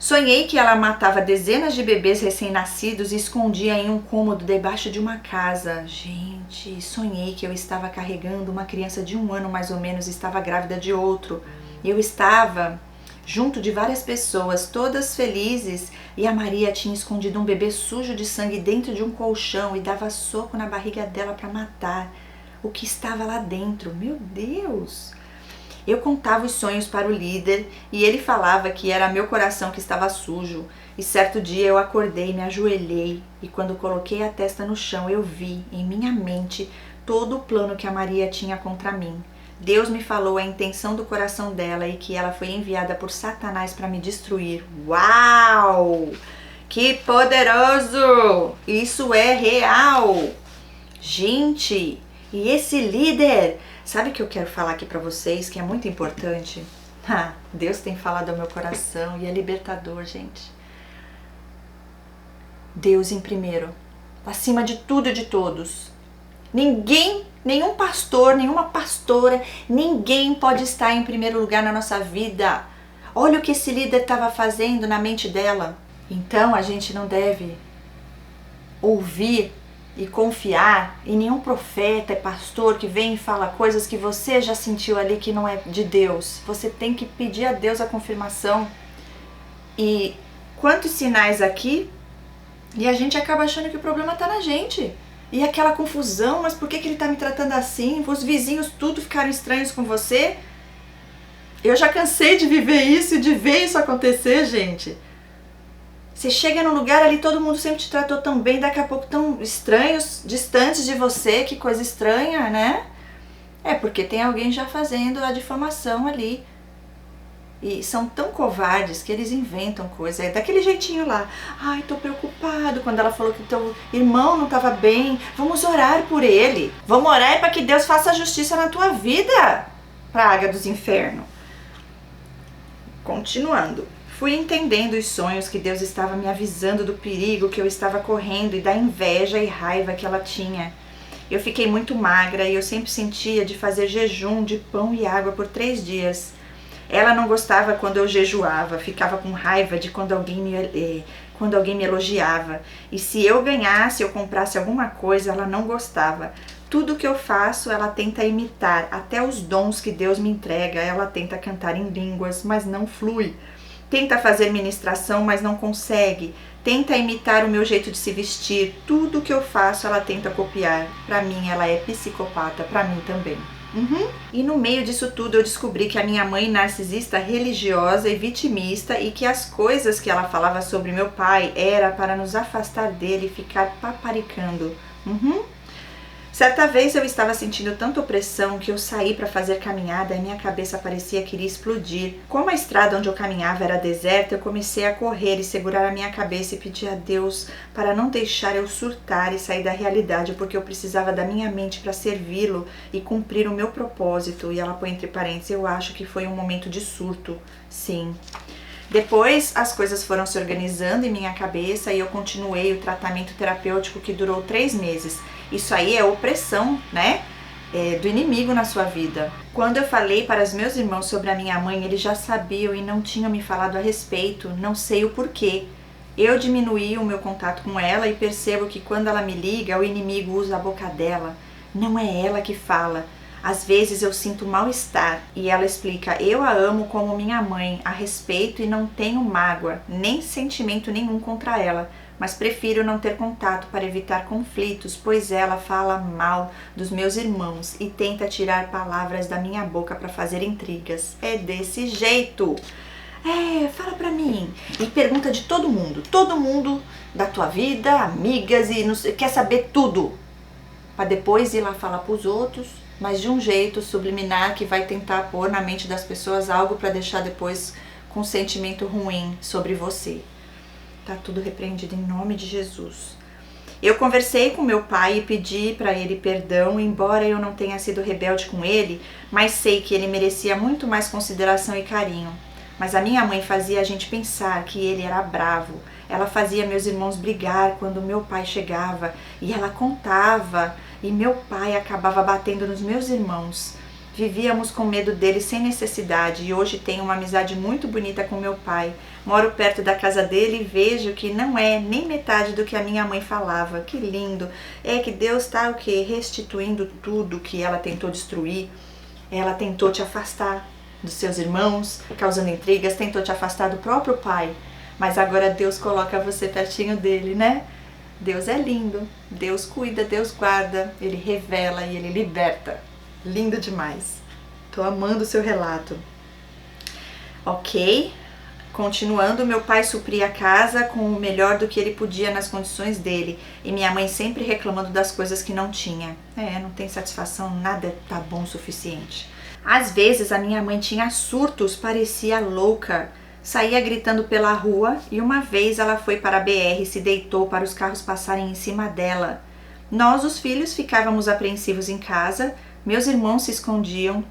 Sonhei que ela matava dezenas de bebês recém-nascidos e escondia em um cômodo debaixo de uma casa. Gente, sonhei que eu estava carregando uma criança de 1 ano mais ou menos, estava grávida de outro. Eu estava junto de várias pessoas, todas felizes, e a Maria tinha escondido um bebê sujo de sangue dentro de um colchão e dava soco na barriga dela para matar o que estava lá dentro. Meu Deus! Eu contava os sonhos para o líder e ele falava que era meu coração que estava sujo. E certo dia eu acordei, me ajoelhei e quando coloquei a testa no chão eu vi em minha mente todo o plano que a Maria tinha contra mim. Deus me falou a intenção do coração dela e que ela foi enviada por Satanás para me destruir. Uau! Que poderoso! Isso é real! Gente, e esse líder... Sabe o que eu quero falar aqui pra vocês, que é muito importante? Deus tem falado ao meu coração e é libertador, gente. Deus em primeiro, acima de tudo e de todos. Ninguém, nenhum pastor, nenhuma pastora, ninguém pode estar em primeiro lugar na nossa vida. Olha o que esse líder estava fazendo na mente dela. Então a gente não deve ouvir e confiar em nenhum profeta e pastor que vem e fala coisas que você já sentiu ali que não é de Deus. Você tem que pedir a Deus a confirmação. E quantos sinais aqui, e a gente acaba achando que o problema está na gente. E aquela confusão, mas por que ele está me tratando assim? Os vizinhos tudo ficaram estranhos com você? Eu já cansei de viver isso e de ver isso acontecer, gente. Você chega num lugar ali, todo mundo sempre te tratou tão bem, daqui a pouco tão estranhos, distantes de você, que coisa estranha, né? É porque tem alguém já fazendo a difamação ali. E são tão covardes que eles inventam coisa. É daquele jeitinho lá. Ai, tô preocupado quando ela falou que teu irmão não tava bem. Vamos orar por ele. Vamos orar para que Deus faça justiça na tua vida, praga dos infernos. Continuando. Fui entendendo os sonhos que Deus estava me avisando do perigo que eu estava correndo e da inveja e raiva que ela tinha. Eu fiquei muito magra e eu sempre sentia de fazer jejum de pão e água por 3 dias. Ela não gostava quando eu jejuava, ficava com raiva de quando alguém me elogiava. E se eu ganhasse ou comprasse alguma coisa, ela não gostava. Tudo que eu faço, ela tenta imitar, até os dons que Deus me entrega, ela tenta cantar em línguas, mas não flui. Tenta fazer ministração, mas não consegue. Tenta imitar o meu jeito de se vestir. Tudo que eu faço, ela tenta copiar. Pra mim, ela é psicopata. Pra mim também. E no meio disso tudo, eu descobri que a minha mãe narcisista, religiosa e vitimista e que as coisas que ela falava sobre meu pai era para nos afastar dele e ficar paparicando. Certa vez eu estava sentindo tanta opressão que eu saí para fazer caminhada e minha cabeça parecia que iria explodir. Como a estrada onde eu caminhava era deserta, eu comecei a correr e segurar a minha cabeça e pedir a Deus para não deixar eu surtar e sair da realidade, porque eu precisava da minha mente para servi-lo e cumprir o meu propósito. E ela põe entre parênteses, eu acho que foi um momento de surto. Sim. Depois as coisas foram se organizando em minha cabeça e eu continuei o tratamento terapêutico que durou 3 meses. Isso aí é opressão, né? Do inimigo na sua vida. Quando eu falei para os meus irmãos sobre a minha mãe, eles já sabiam e não tinham me falado a respeito, não sei o porquê. Eu diminuí o meu contato com ela e percebo que quando ela me liga, o inimigo usa a boca dela. Não é ela que fala. Às vezes eu sinto mal-estar e ela explica, eu a amo como minha mãe, a respeito e não tenho mágoa, nem sentimento nenhum contra ela, mas prefiro não ter contato para evitar conflitos, pois ela fala mal dos meus irmãos e tenta tirar palavras da minha boca para fazer intrigas. É desse jeito. Fala pra mim. E pergunta de todo mundo da tua vida, amigas, e não sei, quer saber tudo. Para depois ir lá falar pros outros, mas de um jeito subliminar que vai tentar pôr na mente das pessoas algo para deixar depois com um sentimento ruim sobre você. Tá tudo repreendido em nome de Jesus. Eu conversei com meu pai e pedi para ele perdão, embora eu não tenha sido rebelde com ele, mas sei que ele merecia muito mais consideração e carinho. Mas a minha mãe fazia a gente pensar que ele era bravo. Ela fazia meus irmãos brigar quando meu pai chegava e ela contava e meu pai acabava batendo nos meus irmãos. Vivíamos com medo dele sem necessidade e hoje tenho uma amizade muito bonita com meu pai. Moro perto da casa dele e vejo que não é nem metade do que a minha mãe falava. Que lindo! É que Deus está o quê? Restituindo tudo que ela tentou destruir. Ela tentou te afastar dos seus irmãos, causando intrigas, tentou te afastar do próprio pai. Mas agora Deus coloca você pertinho dele, né? Deus é lindo, Deus cuida, Deus guarda, Ele revela e Ele liberta. Lindo demais. Tô amando o seu relato. Ok. Continuando, meu pai supria a casa com o melhor do que ele podia nas condições dele. E minha mãe sempre reclamando das coisas que não tinha. Não tem satisfação, nada tá bom o suficiente. Às vezes a minha mãe tinha surtos, parecia louca. Saía gritando pela rua e uma vez ela foi para a BR e se deitou para os carros passarem em cima dela. Nós, os filhos, ficávamos apreensivos em casa, meus irmãos se escondiam,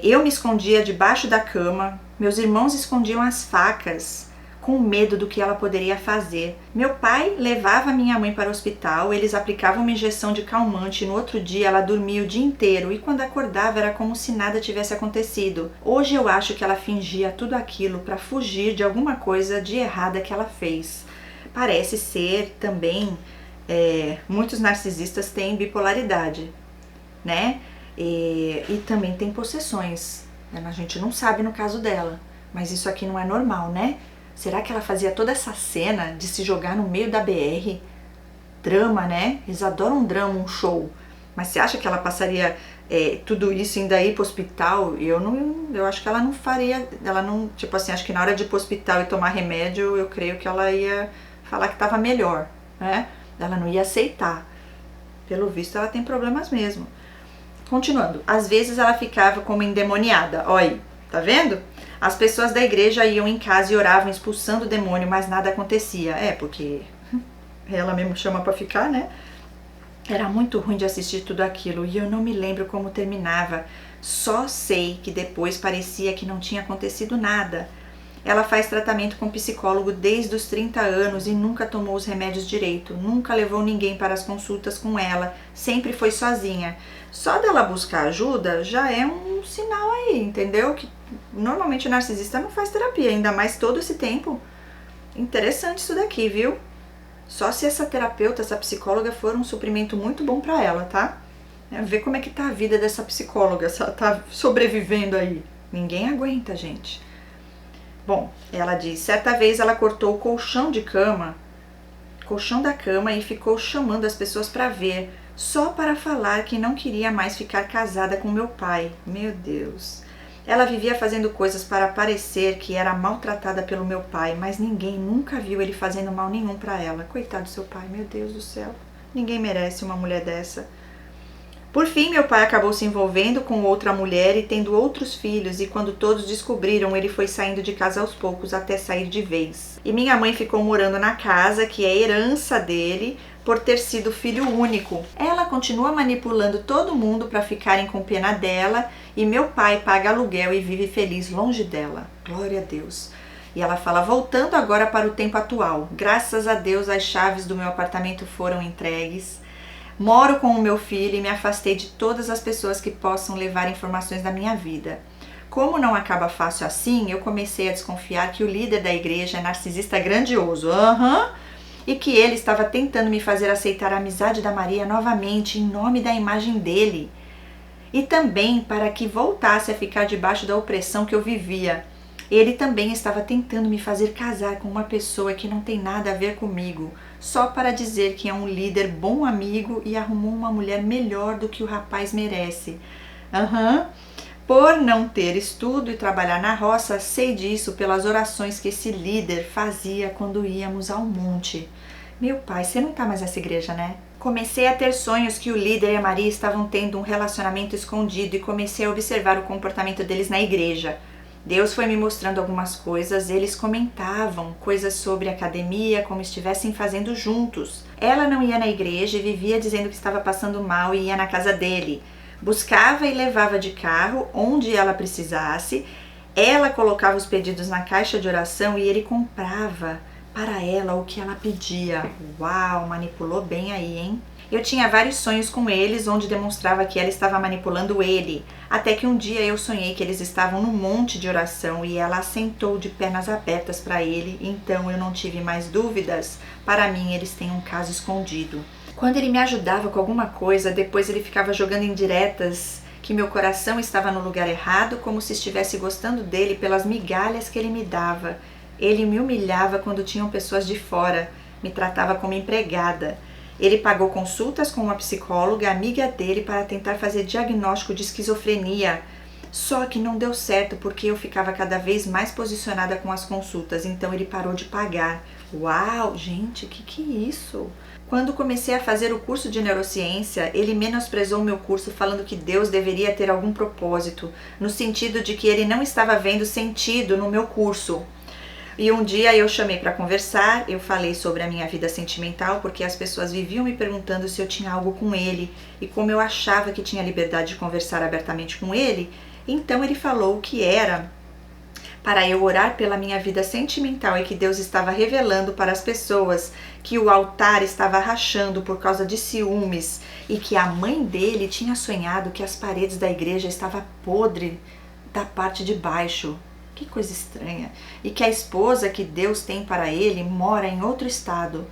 eu me escondia debaixo da cama, meus irmãos escondiam as facas, com medo do que ela poderia fazer. Meu pai levava minha mãe para o hospital, eles aplicavam uma injeção de calmante, no outro dia ela dormia o dia inteiro e quando acordava era como se nada tivesse acontecido. Hoje eu acho que ela fingia tudo aquilo para fugir de alguma coisa de errada que ela fez. Parece ser também, muitos narcisistas têm bipolaridade, né? E também tem possessões. A gente não sabe no caso dela, mas isso aqui não é normal, né? Será que ela fazia toda essa cena de se jogar no meio da BR? Drama, né? Eles adoram um drama, um show. Mas você acha que ela passaria tudo isso ainda ir pro hospital? Eu acho que ela não faria, ela não, tipo assim, acho que na hora de ir pro hospital e tomar remédio, eu creio que ela ia falar que tava melhor, né? Ela não ia aceitar. Pelo visto, ela tem problemas mesmo. Continuando, às vezes ela ficava como endemoniada. Olha aí, tá vendo? As pessoas da igreja iam em casa e oravam expulsando o demônio, mas nada acontecia. Porque ela mesmo chama pra ficar, né? Era muito ruim de assistir tudo aquilo e eu não me lembro como terminava. Só sei que depois parecia que não tinha acontecido nada. Ela faz tratamento com psicólogo desde os 30 anos e nunca tomou os remédios direito. Nunca levou ninguém para as consultas com ela. Sempre foi sozinha. Só dela buscar ajuda já é um sinal aí, entendeu? Que normalmente o narcisista não faz terapia, ainda mais todo esse tempo. Interessante isso daqui, viu? Só se essa terapeuta, essa psicóloga for um suprimento muito bom pra ela, tá? Ver como é que tá a vida dessa psicóloga, se ela tá sobrevivendo aí. Ninguém aguenta, gente. Bom, ela diz, certa vez ela cortou o colchão da cama e ficou chamando as pessoas pra ver, só para falar que não queria mais ficar casada com meu pai. Meu Deus. Ela vivia fazendo coisas para parecer que era maltratada pelo meu pai, mas ninguém nunca viu ele fazendo mal nenhum para ela. Coitado do seu pai, meu Deus do céu. Ninguém merece uma mulher dessa. Por fim, meu pai acabou se envolvendo com outra mulher e tendo outros filhos, e quando todos descobriram, ele foi saindo de casa aos poucos até sair de vez. E minha mãe ficou morando na casa, que é herança dele, por ter sido filho único. Ela continua manipulando todo mundo para ficarem com pena dela e meu pai paga aluguel e vive feliz longe dela. Glória a Deus. E ela fala, voltando agora para o tempo atual. Graças a Deus as chaves do meu apartamento foram entregues. Moro com o meu filho e me afastei de todas as pessoas que possam levar informações da minha vida. Como não acaba fácil assim, eu comecei a desconfiar que o líder da igreja é narcisista grandioso. E que ele estava tentando me fazer aceitar a amizade da Maria novamente em nome da imagem dele. E também para que voltasse a ficar debaixo da opressão que eu vivia. Ele também estava tentando me fazer casar com uma pessoa que não tem nada a ver comigo, só para dizer que é um líder bom amigo e arrumou uma mulher melhor do que o rapaz merece. Por não ter estudo e trabalhar na roça, sei disso pelas orações que esse líder fazia quando íamos ao monte. Meu pai, você não tá mais nessa igreja, né? Comecei a ter sonhos que o líder e a Maria estavam tendo um relacionamento escondido e comecei a observar o comportamento deles na igreja. Deus foi me mostrando algumas coisas, eles comentavam coisas sobre academia, como estivessem fazendo juntos. Ela não ia na igreja e vivia dizendo que estava passando mal e ia na casa dele. Buscava e levava de carro onde ela precisasse. Ela colocava os pedidos na caixa de oração e ele comprava para ela o que ela pedia. Uau, manipulou bem aí, hein? Eu tinha vários sonhos com eles, onde demonstrava que ela estava manipulando ele. Até que um dia eu sonhei que eles estavam num monte de oração e ela assentou de pernas abertas para ele. Então eu não tive mais dúvidas. Para mim, eles têm um caso escondido. Quando ele me ajudava com alguma coisa, depois ele ficava jogando indiretas que meu coração estava no lugar errado, como se estivesse gostando dele pelas migalhas que ele me dava. Ele me humilhava quando tinham pessoas de fora, me tratava como empregada. Ele pagou consultas com uma psicóloga, amiga dele, para tentar fazer diagnóstico de esquizofrenia. Só que não deu certo porque eu ficava cada vez mais posicionada com as consultas, então ele parou de pagar. Uau, gente, que é isso? Quando comecei a fazer o curso de neurociência, ele menosprezou o meu curso falando que Deus deveria ter algum propósito, no sentido de que ele não estava vendo sentido no meu curso. E um dia eu chamei para conversar, eu falei sobre a minha vida sentimental, porque as pessoas viviam me perguntando se eu tinha algo com ele, e como eu achava que tinha liberdade de conversar abertamente com ele, então ele falou que era para eu orar pela minha vida sentimental e que Deus estava revelando para as pessoas que o altar estava rachando por causa de ciúmes e que a mãe dele tinha sonhado que as paredes da igreja estavam podres da parte de baixo. Que coisa estranha. E que a esposa que Deus tem para ele mora em outro estado.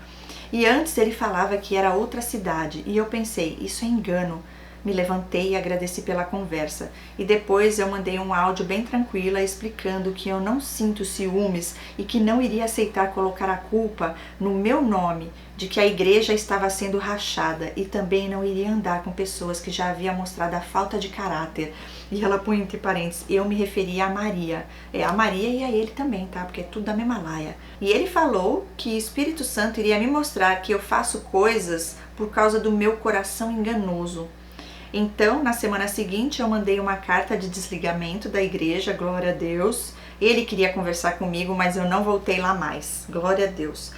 E antes ele falava que era outra cidade. E eu pensei, isso é engano. Me levantei e agradeci pela conversa. E depois eu mandei um áudio bem tranquila explicando que eu não sinto ciúmes e que não iria aceitar colocar a culpa no meu nome de que a igreja estava sendo rachada e também não iria andar com pessoas que já haviam mostrado a falta de caráter. E ela põe entre parênteses, eu me referia a Maria. É a Maria e a ele também, tá? Porque é tudo da mesma laia. E ele falou que o Espírito Santo iria me mostrar que eu faço coisas por causa do meu coração enganoso. Então, na semana seguinte, eu mandei uma carta de desligamento da igreja, glória a Deus. Ele queria conversar comigo, mas eu não voltei lá mais, glória a Deus.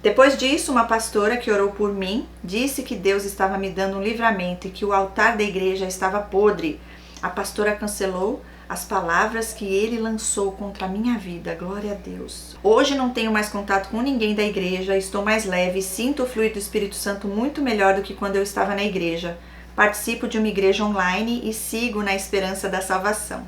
Depois disso, uma pastora que orou por mim disse que Deus estava me dando um livramento e que o altar da igreja estava podre. A pastora cancelou as palavras que ele lançou contra a minha vida, glória a Deus. Hoje não tenho mais contato com ninguém da igreja, estou mais leve, sinto o fluir do Espírito Santo muito melhor do que quando eu estava na igreja. Participo de uma igreja online e sigo na esperança da salvação.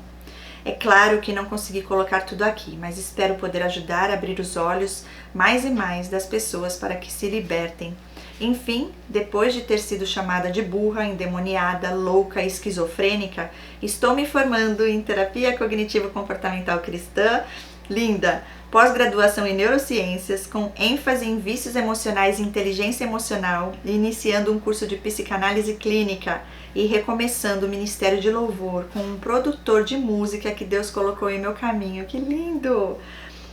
É claro que não consegui colocar tudo aqui, mas espero poder ajudar a abrir os olhos mais e mais das pessoas para que se libertem. Enfim, depois de ter sido chamada de burra, endemoniada, louca e esquizofrênica, estou me formando em terapia cognitivo-comportamental cristã, linda, pós-graduação em neurociências, com ênfase em vícios emocionais e inteligência emocional, iniciando um curso de psicanálise clínica e recomeçando o ministério de louvor com um produtor de música que Deus colocou em meu caminho. Que lindo!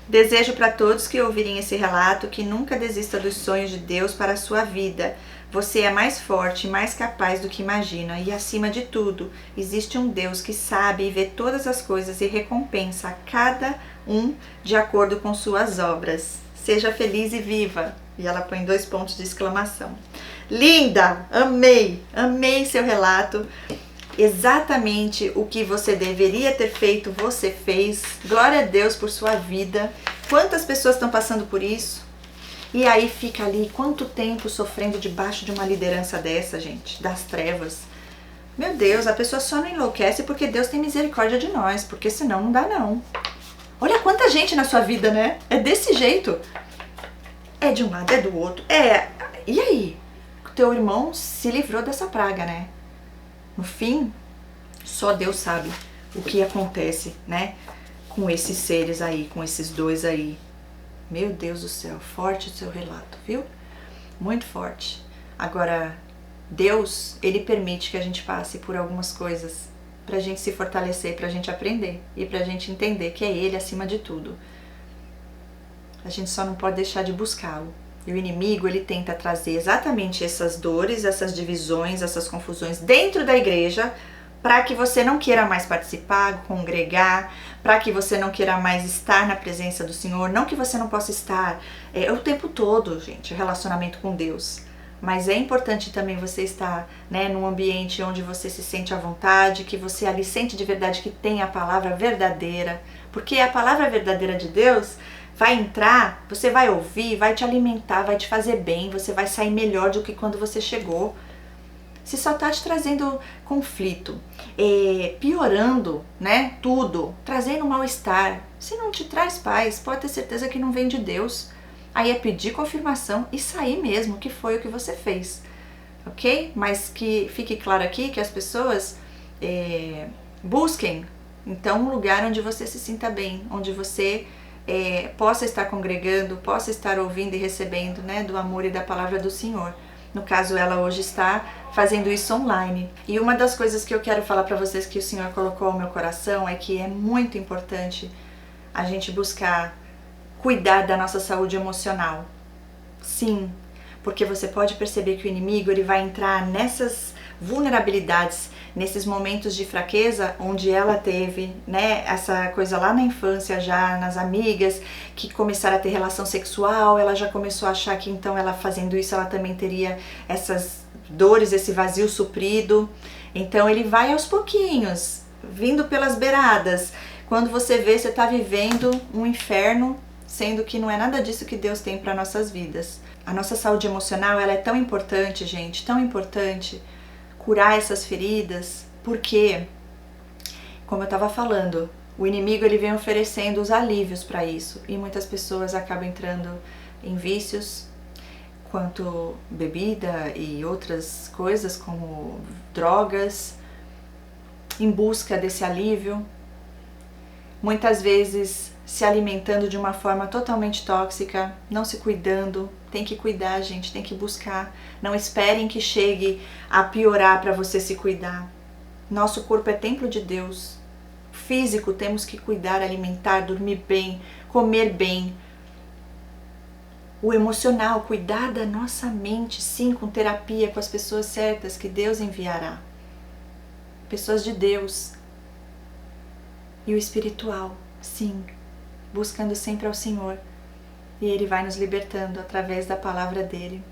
Desejo para todos que ouvirem esse relato que nunca desista dos sonhos de Deus para a sua vida. Você é mais forte e mais capaz do que imagina, e acima de tudo, existe um Deus que sabe e vê todas as coisas e recompensa a cada um de acordo com suas obras. Seja feliz e viva! E ela põe 2 pontos de exclamação. Linda! Amei! Amei seu relato. Exatamente o que você deveria ter feito, você fez. Glória a Deus por sua vida. Quantas pessoas estão passando por isso? E aí fica ali, quanto tempo sofrendo debaixo de uma liderança dessa, gente, das trevas. Meu Deus, a pessoa só não enlouquece porque Deus tem misericórdia de nós, porque senão não dá não. Olha quanta gente na sua vida, né? É desse jeito. É de um lado, é do outro. E aí? O teu irmão se livrou dessa praga, né? No fim, só Deus sabe o que acontece, né? Com esses seres aí, com esses 2 aí. Meu Deus do céu, forte o seu relato, viu? Muito forte. Agora, Deus, Ele permite que a gente passe por algumas coisas pra gente se fortalecer, pra gente aprender e pra gente entender que é Ele acima de tudo. A gente só não pode deixar de buscá-lo. E o inimigo, ele tenta trazer exatamente essas dores, essas divisões, essas confusões dentro da igreja para que você não queira mais participar, congregar, para que você não queira mais estar na presença do Senhor. Não que você não possa estar o tempo todo, gente, o relacionamento com Deus. Mas é importante também você estar, né, num ambiente onde você se sente à vontade, que você ali sente de verdade que tem a palavra verdadeira. Porque a palavra verdadeira de Deus vai entrar, você vai ouvir, vai te alimentar, vai te fazer bem, você vai sair melhor do que quando você chegou. Se só está te trazendo conflito, piorando, né, tudo, trazendo mal-estar, se não te traz paz, pode ter certeza que não vem de Deus. Aí é pedir confirmação e sair mesmo, que foi o que você fez, ok? Mas que fique claro aqui que as pessoas busquem, então, um lugar onde você se sinta bem, onde você possa estar congregando, possa estar ouvindo e recebendo, né, do amor e da palavra do Senhor. No caso, ela hoje está fazendo isso online. E uma das coisas que eu quero falar para vocês que o Senhor colocou ao meu coração é que é muito importante a gente buscar cuidar da nossa saúde emocional. Sim, porque você pode perceber que o inimigo ele vai entrar nessas vulnerabilidades, nesses momentos de fraqueza onde ela teve, né, essa coisa lá na infância já, nas amigas que começaram a ter relação sexual, ela já começou a achar que então ela fazendo isso ela também teria essas dores, esse vazio suprido. Então ele vai aos pouquinhos, vindo pelas beiradas. Quando você vê, você está vivendo um inferno, sendo que não é nada disso que Deus tem para nossas vidas. A nossa saúde emocional, ela é tão importante, gente, tão importante, curar essas feridas, porque, como eu estava falando, o inimigo ele vem oferecendo os alívios para isso, e muitas pessoas acabam entrando em vícios, quanto bebida e outras coisas como drogas, em busca desse alívio, muitas vezes se alimentando de uma forma totalmente tóxica, não se cuidando. Tem que cuidar, gente, tem que buscar. Não esperem que chegue a piorar para você se cuidar. Nosso corpo é templo de Deus. Físico, temos que cuidar, alimentar, dormir bem, comer bem. O emocional, cuidar da nossa mente, sim, com terapia, com as pessoas certas que Deus enviará. Pessoas de Deus. E o espiritual, sim, buscando sempre ao Senhor. E Ele vai nos libertando através da palavra dEle,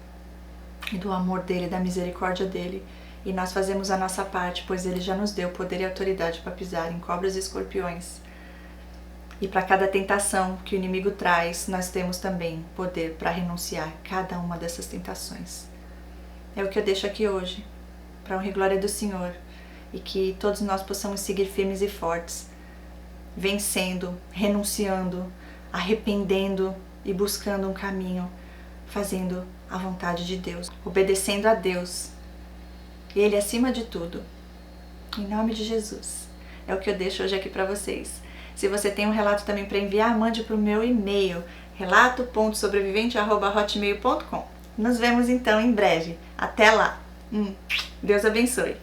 e do amor dEle, da misericórdia dEle. E nós fazemos a nossa parte, pois Ele já nos deu poder e autoridade para pisar em cobras e escorpiões. E para cada tentação que o inimigo traz, nós temos também poder para renunciar cada uma dessas tentações. É o que eu deixo aqui hoje, para a honra e glória do Senhor, e que todos nós possamos seguir firmes e fortes, vencendo, renunciando, arrependendo e buscando um caminho, fazendo a vontade de Deus, obedecendo a Deus, Ele acima de tudo. Em nome de Jesus. É o que eu deixo hoje aqui para vocês. Se você tem um relato também para enviar, mande para o meu e-mail, relato.sobrevivente@hotmail.com. Nos vemos então em breve. Até lá. Deus abençoe.